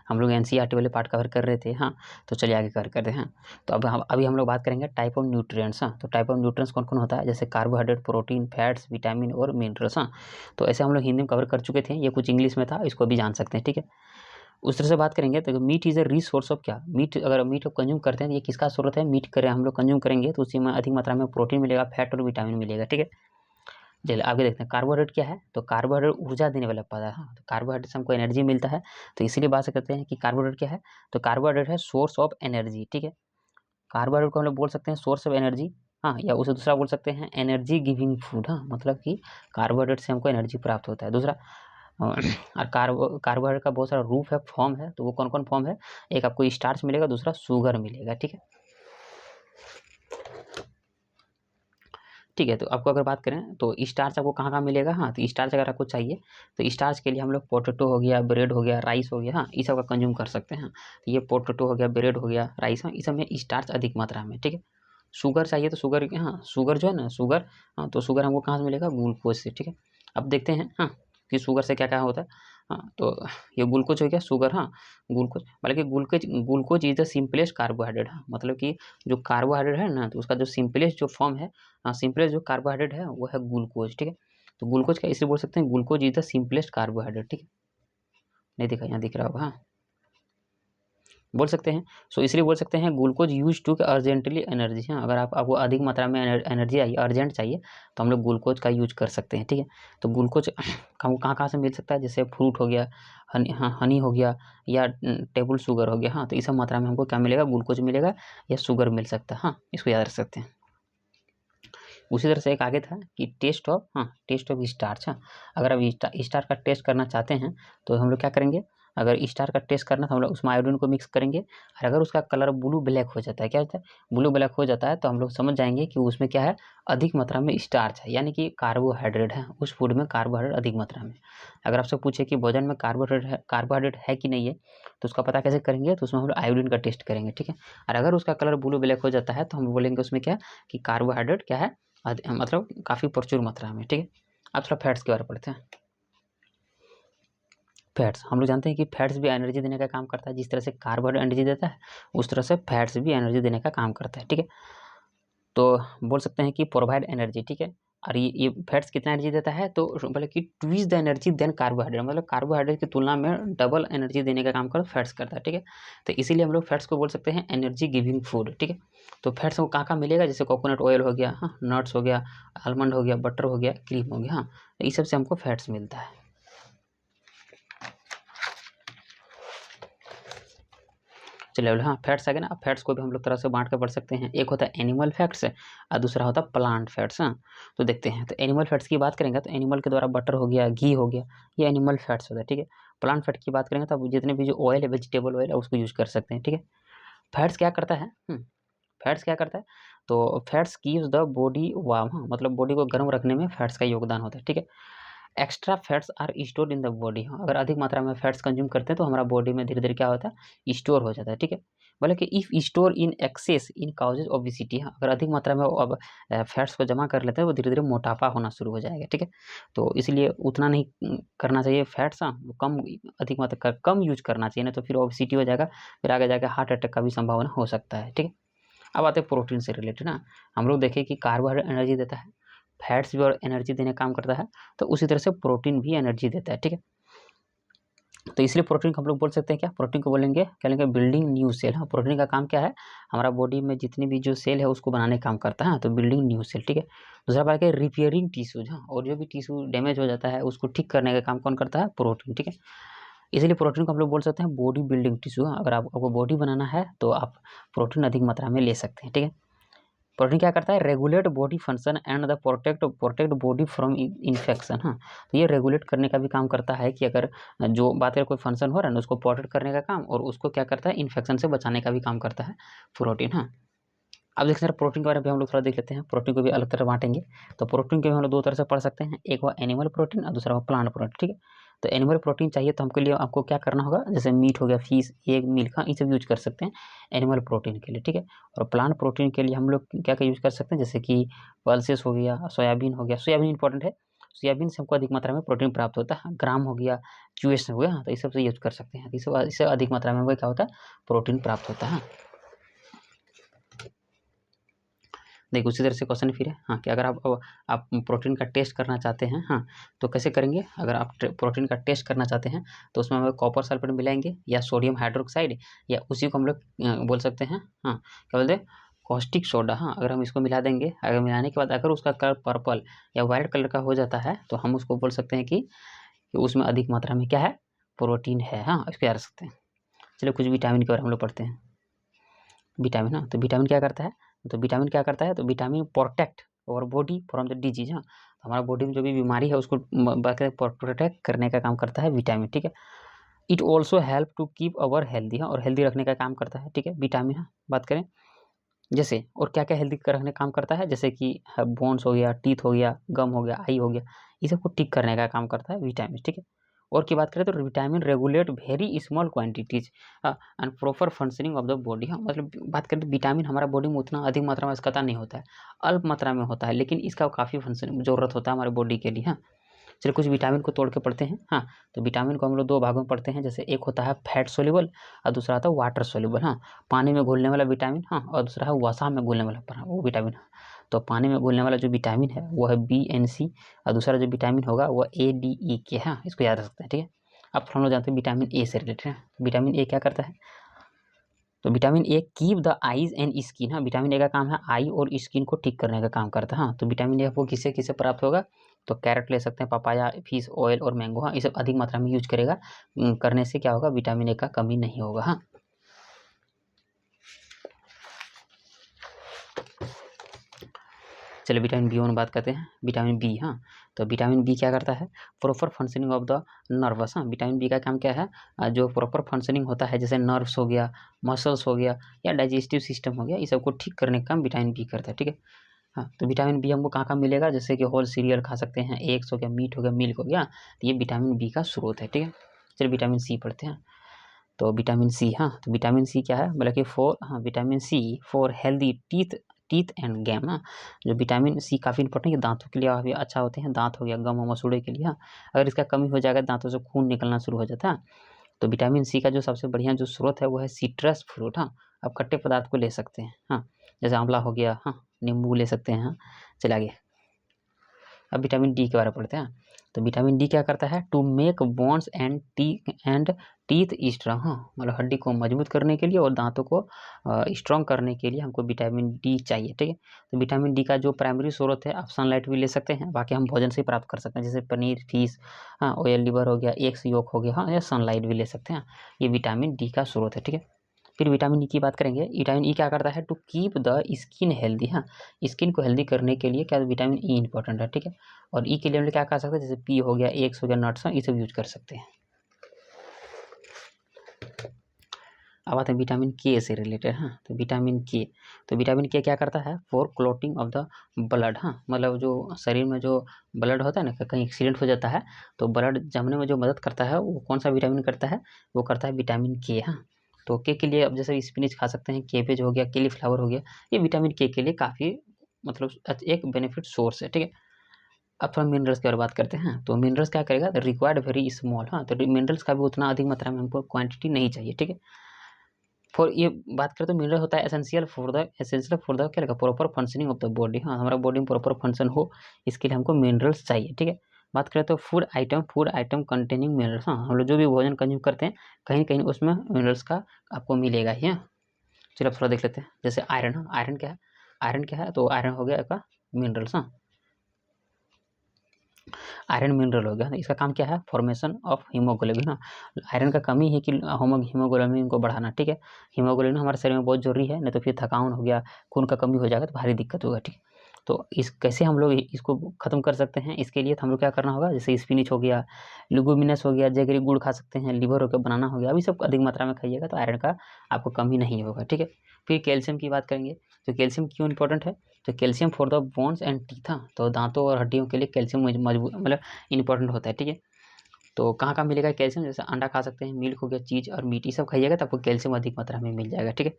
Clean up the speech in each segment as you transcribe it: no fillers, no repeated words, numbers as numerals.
हम लोग एनसीईआरटी वाले पार्ट कवर कर रहे थे। हाँ, तो चलिए आगे कवर करते हैं। तो अब अभी हम लोग बात करेंगे टाइप ऑफ न्यूट्रिएंट्स। हाँ, तो टाइप ऑफ न्यूट्रिएंट्स कौन कौन होता है, जैसे कार्बोहाइड्रेट, प्रोटीन, फैट्स, विटामिन और मिनरल्स। हाँ, तो ऐसे हम लोग हिंदी में कवर कर चुके थे, ये कुछ इंग्लिश में था, इसको भी जान सकते हैं। ठीक है, उस तरह से बात करेंगे तो meat is a rich source of क्या, मीट, अगर मीट को कंज्यूम करते हैं तो ये किसका सोर्स है, मीट करें हम लोग कंज्यूम करेंगे तो उसी में अधिक मात्रा में प्रोटीन मिलेगा, फैट और विटामिन मिलेगा। ठीक है, चलिए आगे देखते हैं। कार्बोहाइड्रेट क्या है, तो कार्बोहाइड्रेट ऊर्जा देने वाला पदार्थ है। हाँ, तो कार्बोहाइड्रेट से हमको एनर्जी मिलता है, तो इसीलिए बात करते हैं कि कार्बोहाइड्रेट क्या है, तो कार्बोहाइड्रेट है सोर्स ऑफ एनर्जी। ठीक है, कार्बोहाइड्रेट को हम लोग बोल सकते हैं सोर्स ऑफ एनर्जी। हाँ, या उसे दूसरा बोल सकते हैं एनर्जी गिविंग फूड। हाँ, मतलब कि कार्बोहाइड्रेट से हमको एनर्जी प्राप्त होता है। दूसरा और कार्बोहाइड्रेट का बहुत सारा रूप है, फॉर्म है, तो वो कौन कौन फॉर्म है, एक आपको स्टार्च मिलेगा, दूसरा शुगर मिलेगा। ठीक है, ठीक है, तो आपको अगर बात करें तो स्टार्च आपको कहाँ कहाँ मिलेगा। हाँ, तो स्टार्च अगर आपको चाहिए तो स्टार्च के लिए हम लोग पोटैटो हो गया, ब्रेड हो गया, राइस हो गया, हाँ, इस सब का कंज्यूम कर सकते हैं। तो ये पोटैटो हो गया, ब्रेड हो गया, राइस, हाँ, इस सब में स्टार्च अधिक मात्रा में। ठीक है, शुगर चाहिए तो शुगर, हाँ, शुगर जो है ना, शुगर, हाँ, तो शुगर हमको कहाँ से मिलेगा, ग्लूकोज से। ठीक है, अब देखते हैं हाँ कि शुगर से क्या क्या होता है। हाँ, तो ये ग्लूकोज हो गया, शुगर, हाँ, ग्लूकोज, मतलब कि glucose glucose is the simplest carbohydrate. हाँ, मतलब कि जो कार्बोहाइड्रेट है ना, तो उसका जो सिंपलेस्ट जो फॉर्म है, हाँ, सिंपलेस्ट जो कार्बोहाइड्रेट है वो है ग्लूकोज। ठीक है, तो ग्लूकोज का इसलिए बोल सकते हैं glucose is the simplest carbohydrate. ठीक है, नहीं दिखा, यहाँ दिख रहा होगा, हाँ, बोल सकते हैं। सो इसलिए बोल सकते हैं glucose use to urgently energy. हाँ, अगर आपको अधिक मात्रा में एनर्जी चाहिए, अर्जेंट चाहिए, तो हम लोग ग्लूकोज का यूज कर सकते हैं। ठीक है, तो ग्लूकोज हमको कहाँ कहाँ से मिल सकता है, जैसे फ्रूट हो गया, हनी, हाँ, हनी हो गया, या टेबल शुगर हो गया। हाँ, तो इस सब मात्रा में हमको क्या मिलेगा, ग्लूकोज मिलेगा या शुगर मिल सकता है। हाँ, इसको याद रख सकते हैं। उसी तरह से एक आगे था कि टेस्ट ऑफ, हाँ, टेस्ट ऑफ स्टार्च। हाँ, अगर आप स्टार का टेस्ट करना चाहते हैं तो हम लोग क्या करेंगे, अगर स्टार का टेस्ट करना तो हम लोग उसमें आयोडीन को मिक्स करेंगे, और अगर उसका कलर ब्लू ब्लैक हो जाता है, क्या होता है, ब्लू ब्लैक हो जाता है, तो हम लोग समझ जाएंगे कि उसमें क्या है, अधिक मात्रा में स्टार्च है, यानी कि कार्बोहाइड्रेट है, उस फूड में कार्बोहाइड्रेट अधिक मात्रा में। अगर आपसे पूछे कि भोजन में कार्बोहाइड्रेट है कि नहीं है, तो उसका पता कैसे करेंगे, तो उसमें हम लोग आयोडीन का टेस्ट करेंगे। ठीक है, और अगर उसका कलर ब्लू ब्लैक हो जाता है तो हम बोलेंगे उसमें क्या, कि कार्बोहाइड्रेट क्या है, मतलब काफ़ी प्रचुर मात्रा में। ठीक है, अब थोड़ा फैट्स के बारे में पढ़ते हैं। फैट्स, हम लोग जानते हैं कि फैट्स भी एनर्जी देने का काम करता है, जिस तरह से कार्बोहाइड्रेट एनर्जी देता है उस तरह से फैट्स भी एनर्जी देने का काम करता है। ठीक है, तो बोल सकते हैं कि प्रोवाइड एनर्जी। ठीक है, और ये फैट्स कितना एनर्जी देता है, तो बोले कि twitch the energy then carbohydrate, मतलब कार्बोहाइड्रेट की तुलना में डबल एनर्जी देने का काम कर फैट्स करता है। ठीक है, तो इसीलिए हम लोग फैट्स को बोल सकते हैं एनर्जी गिविंग फूड। ठीक है, तो फैट्स को कहाँ कहाँ मिलेगा, जैसे कोकोनट ऑयल हो गया, हाँ, नट्स हो गया, आलमंड हो गया, बटर हो गया, क्रीम हो गया, हाँ, तो इस सब से हमको फैट्स मिलता है। चलिए, हाँ, फैट्स आ गए ना। अब फैट्स को भी हम लोग तरह से बांट कर पढ़ सकते हैं, एक होता है एनिमल फैट्स और दूसरा होता है प्लांट फैट्स। हाँ, तो देखते हैं, तो एनिमल फैट्स की बात करेंगे तो एनिमल के द्वारा बटर हो गया, घी हो गया, ये एनिमल फैट्स होता है। ठीक है, प्लांट फैट की बात करेंगे तो अब जितने भी जो ऑयल है, वेजिटेबल ऑयल है, उसको यूज कर सकते हैं। ठीक है, फैट्स क्या करता है, फैट्स क्या करता है, तो फैट्स कीव्स द बॉडी वार्म। हाँ, मतलब बॉडी को गर्म रखने में फैट्स का योगदान होता है। ठीक है, extra fats are stored in the body. हाँ, अगर अधिक मात्रा में फैट्स कंज्यूम करते हैं तो हमारा बॉडी में धीरे धीरे क्या होता है, स्टोर हो जाता है। ठीक है, बोले कि if store in excess in causes obesity. हाँ, अगर अधिक मात्रा में अब फैट्स को जमा कर लेते हैं वो धीरे धीरे मोटापा होना शुरू हो जाएगा। ठीक है, तो इसलिए उतना नहीं करना चाहिए फैट्स। हाँ, कम, अधिक मात्रा का कम यूज करना चाहिए, नहीं तो फिर ओबेसिटी हो जाएगा, फिर आगे जाकर हार्ट अटैक का भी संभावना हो सकता है। ठीक है, अब आते हैं प्रोटीन से रिलेटेड ना। हम लोग देखें कि कार्बोहाइड्रेट एनर्जी देता है, फैट्स भी और एनर्जी देने का काम करता है, तो उसी तरह से प्रोटीन भी एनर्जी देता है। ठीक है, तो इसलिए प्रोटीन को हम लोग बोल सकते हैं क्या, प्रोटीन को बोलेंगे क्या, लेंगे बिल्डिंग न्यू सेल। हाँ, प्रोटीन का काम क्या है, हमारा बॉडी में जितनी भी जो सेल है उसको बनाने का काम करता है, तो बिल्डिंग न्यू सेल। ठीक है, दूसरा बात है रिपेयरिंग टिश्यूज। हाँ, और जो भी टिश्यू डैमेज हो जाता है उसको ठीक करने का काम कौन करता है, प्रोटीन। ठीक है, इसलिए प्रोटीन को हम लोग बोल सकते हैं बॉडी बिल्डिंग टिश्यू। अगर आपको बॉडी बनाना है तो आप प्रोटीन अधिक मात्रा में ले सकते हैं। ठीक है, प्रोटीन क्या करता है, regulate body function and the protect body from infection. हाँ, तो ये रेगुलेट करने का भी काम करता है कि अगर जो बात है कोई फंक्शन हो रहा है ना उसको प्रोटेक्ट करने का काम, और उसको क्या करता है, इन्फेक्शन से बचाने का भी काम करता है प्रोटीन। हाँ, अब देखते हैं प्रोटीन के बारे में हम लोग थोड़ा देख लेते हैं, प्रोटीन को भी अलग तरह बांटेंगे। तो प्रोटीन को भी हम लोग दो तरह से पढ़ सकते हैं, एक हुआ एनिमल प्रोटीन और दूसरा हुआ प्लांट प्रोटीन। ठीक है, तो एनिमल प्रोटीन चाहिए तो हमके लिए आपको क्या करना होगा, जैसे मीट हो गया, फिश, एग, मिल्क, हाँ, ये सब यूज कर सकते हैं एनिमल प्रोटीन के लिए। ठीक है, और प्लांट प्रोटीन के लिए हम लोग क्या क्या यूज कर सकते हैं, जैसे कि पल्सेस हो गया, सोयाबीन हो गया, सोयाबीन इंपॉर्टेंट है, सोयाबीन से हमको अधिक मात्रा में प्रोटीन प्राप्त होता है, ग्राम हो गया, QS हो गया, तो इस सबसे यूज कर सकते हैं, इससे अधिक मात्रा में हमको क्या होता है, प्रोटीन प्राप्त होता है। देखो उसी तरह से क्वेश्चन फिर है, हाँ कि अगर आप प्रोटीन का टेस्ट करना चाहते हैं, हाँ तो कैसे करेंगे, अगर आप प्रोटीन का टेस्ट करना चाहते हैं तो उसमें हम कॉपर सल्फेट मिलाएंगे या सोडियम हाइड्रोक्साइड, या उसी को हम लोग बोल सकते हैं, हाँ क्या बोलते हैं, कॉस्टिक सोडा। हाँ अगर हम इसको मिला देंगे, अगर मिलाने के बाद अगर उसका कलर पर्पल या वाइट कलर का हो जाता है तो हम उसको बोल सकते हैं कि उसमें अधिक मात्रा में क्या है, प्रोटीन है। हाँ इसको याद रख सकते हैं। चलिए कुछ विटामिन के बारे में हम लोग पढ़ते हैं। विटामिन, हाँ तो विटामिन क्या करता है, तो विटामिन क्या करता है, तो विटामिन प्रोटेक्ट और बॉडी फ्रॉम द डिजीज। हाँ तो हमारा बॉडी में जो भी बीमारी है उसको प्रोटेक्ट करने का काम करता है विटामिन, ठीक है। It also help to keep our healthy, हाँ और हेल्दी रखने का काम करता है, ठीक है विटामिन। हाँ बात करें जैसे और क्या क्या हेल्दी रखने का काम करता है, जैसे कि बोन्स हो गया, टीथ हो गया, गम हो गया, आई हो गया, ये सबको ठीक करने का काम करता है विटामिन, ठीक है। और की बात करें तो vitamin regulate very small quantities and proper functioning of the body. हाँ मतलब बात करें तो विटामिन हमारा बॉडी में उतना अधिक मात्रा में इसका नहीं होता है, अल्प मात्रा में होता है, लेकिन इसका काफ़ी फंक्शन जरूरत होता है हमारे बॉडी के लिए। हाँ चलिए कुछ विटामिन को तोड़ के पढ़ते हैं। हाँ तो विटामिन को हम लोग दो भागों में पढ़ते हैं, जैसे एक होता है फैट सोल्यूबल और दूसरा होता है वाटर सोल्यूबल। हाँ पानी में घुलने वाला विटामिन, हाँ और दूसरा है वसा में घुलने वाला वो विटामिन। तो पानी में घुलने वाला जो विटामिन है वो है BNC, और दूसरा जो विटामिन होगा वो ADEK। हाँ इसको याद रख सकते हैं, ठीक है। अब हम लोग जानते हैं विटामिन ए से रिलेटेड है। विटामिन ए क्या करता है, तो vitamin A keep the eyes and skin. हाँ विटामिन ए का काम है आई और स्किन को ठीक करने का काम करता है। हाँ तो विटामिन ए आपको किससे किससे प्राप्त होगा, तो कैरेट ले सकते हैं, पपाया, फिश ऑयल और मैंगो। हाँ ये सब अधिक मात्रा में यूज करेगा, करने से क्या होगा, विटामिन ए का कमी नहीं होगा। हाँ चलिए विटामिन बी में बात करते हैं। विटामिन बी, हाँ तो विटामिन बी क्या करता है, proper functioning of the nervous. हाँ विटामिन बी का काम क्या है, जो प्रॉपर फंक्शनिंग होता है, जैसे नर्व्स हो गया, मसल्स हो गया या डाइजेस्टिव सिस्टम हो गया, ये सबको ठीक करने का काम विटामिन बी करता है, ठीक है। हाँ तो विटामिन बी हमको कहाँ मिलेगा, जैसे कि होल सीरियल खा सकते हैं, एग्स हो गया, मीट हो गया, मिल्क हो गया, तो ये विटामिन बी का स्रोत है, ठीक है। चलिए विटामिन सी पढ़ते हैं। तो विटामिन सी, हाँ तो विटामिन सी क्या है, मतलब कि vitamin C for healthy teeth teeth and gum. हाँ जो विटामिन सी काफ़ी इंपॉर्टेंट है, दांतों के लिए काफ़ी अच्छा होते हैं, दांत हो गया, गम और मसूड़े के लिए। हाँ अगर इसका कमी हो जाएगा दांतों से खून निकलना शुरू हो जाता है। तो विटामिन सी का जो सबसे बढ़िया जो स्रोत है वो है सिट्रस फ्रूट। हाँ आप खट्टे पदार्थ को ले सकते हैं, हाँ जैसे आंवला हो गया, हाँ नींबू ले सकते हैं। हाँ चलिए आगे अब विटामिन डी के बारे में पढ़ते हैं। तो विटामिन डी क्या करता है, to make bones and teeth strong. हाँ मतलब हड्डी को मजबूत करने के लिए और दांतों को स्ट्रॉन्ग करने के लिए हमको विटामिन डी चाहिए, ठीक है। तो विटामिन डी का जो प्राइमरी स्रोत है, आप सनलाइट भी ले सकते हैं, बाकी हम भोजन से ही प्राप्त कर सकते हैं, जैसे पनीर, फिश, हाँ ऑयल लिवर हो गया, एग्स योक हो गया, हाँ या सनलाइट भी ले सकते हैं। ये विटामिन डी का स्रोत है, ठीक है। फिर विटामिन ई की बात करेंगे। विटामिन ई क्या करता है, to keep the skin healthy. हाँ स्किन को हेल्दी करने के लिए क्या विटामिन ई इंपॉर्टेंट है, ठीक है। और ई के लिए हम लोग क्या कर सकते हैं, जैसे पी हो गया, एग्स हो गया, नट्स, ये सब यूज कर सकते हैं। अब आते हैं विटामिन के से रिलेटेड। हाँ तो विटामिन के, तो विटामिन के क्या करता है, for clotting of the blood. हाँ मतलब जो शरीर में जो ब्लड होता है ना, कहीं एक्सीडेंट हो जाता है तो ब्लड जमने में जो मदद करता है वो कौन सा विटामिन करता है, वो करता है विटामिन के। हाँ तो के लिए अब जैसे स्पिनच खा सकते हैं, केबेज हो गया, केलीफ्लावर हो गया, ये विटामिन के लिए काफ़ी मतलब एक बेनिफिट सोर्स है, ठीक है। अब थोड़ा मिनरल्स की और बात करते हैं। तो मिनरल्स क्या करेगा, रिक्वायर्ड वेरी स्मॉल। हाँ तो मिनरल्स का भी उतना अधिक मात्रा में हमको क्वांटिटी नहीं चाहिए, ठीक है। फॉर ये बात करें तो मिनरल होता है एसेंशियल फॉर द क्या लगा, proper functioning of the body. हाँ हमारा बॉडी में प्रॉपर फंक्शन हो, इसके लिए हमको मिनरल्स चाहिए, ठीक है। बात करें तो फूड आइटम कंटेनिंग मिनरल्स। हाँ हम लोग जो भी भोजन कंज्यूम करते हैं कहीं कहीं उसमें मिनरल्स का आपको मिलेगा ही। हाँ चलिए अब थोड़ा देख लेते हैं, जैसे आयरन। हाँ आयरन क्या है, आयरन क्या है, तो आयरन हो गया आपका मिनरल्स। हाँ आयरन मिनरल हो गया, इसका काम क्या है, फॉर्मेशन ऑफ हीमोग्लोबिन। हाँ आयरन का कमी है कि हीमोग्लोबिन को बढ़ाना, ठीक है। हीमोग्लोबिन हमारे शरीर में बहुत जरूरी है, नहीं तो फिर थकान हो गया, खून का कमी हो जाएगा तो भारी दिक्कत होगा, ठीक। तो इस कैसे हम लोग इसको खत्म कर सकते हैं, इसके लिए तो हम लोग क्या करना होगा, जैसे स्पिनिच हो गया, लुगुमिनस हो गया, जगरी गुड़ खा सकते हैं, लीवर हो गया, बनाना हो गया, अभी सब अधिक मात्रा में खाइएगा तो आयरन का आपको कमी नहीं होगा, ठीक है। फिर कैल्शियम की बात करेंगे। तो कैल्शियम क्यों इंपॉर्टेंट है, तो calcium for the bones and teeth. हाँ तो दांतों और हड्डियों के लिए कैल्शियम मजबूत मतलब इंपॉर्टेंट होता है, ठीक है। तो कहाँ कहाँ मिलेगा कैल्शियम, जैसे अंडा खा सकते हैं, मिल्क हो गया, चीज़ और मीट, ये सब खाइएगा तो आपको कैल्शियम अधिक मात्रा में मिल जाएगा, ठीक है।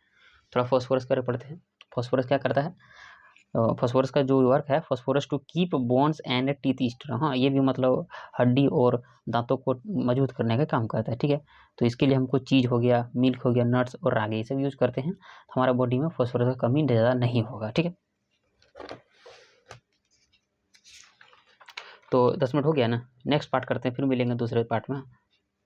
थोड़ा फॉस्फोरस कर पढ़ते हैं। फॉस्फोरस क्या करता है, फास्फोरस का जो वर्क है, phosphorus to keep bones and teeth strong. हाँ, ये भी मतलब हड्डी और दांतों को मजबूत करने का काम करता है, ठीक है। तो इसके लिए हमको चीज हो गया, मिल्क हो गया, नट्स और रागी ये सब यूज करते हैं, हमारा बॉडी में फास्फोरस का कमी ज़्यादा नहीं होगा, ठीक है। तो 10 मिनट हो गया ना, नेक्स्ट पार्ट करते हैं, फिर मिलेंगे दूसरे पार्ट में।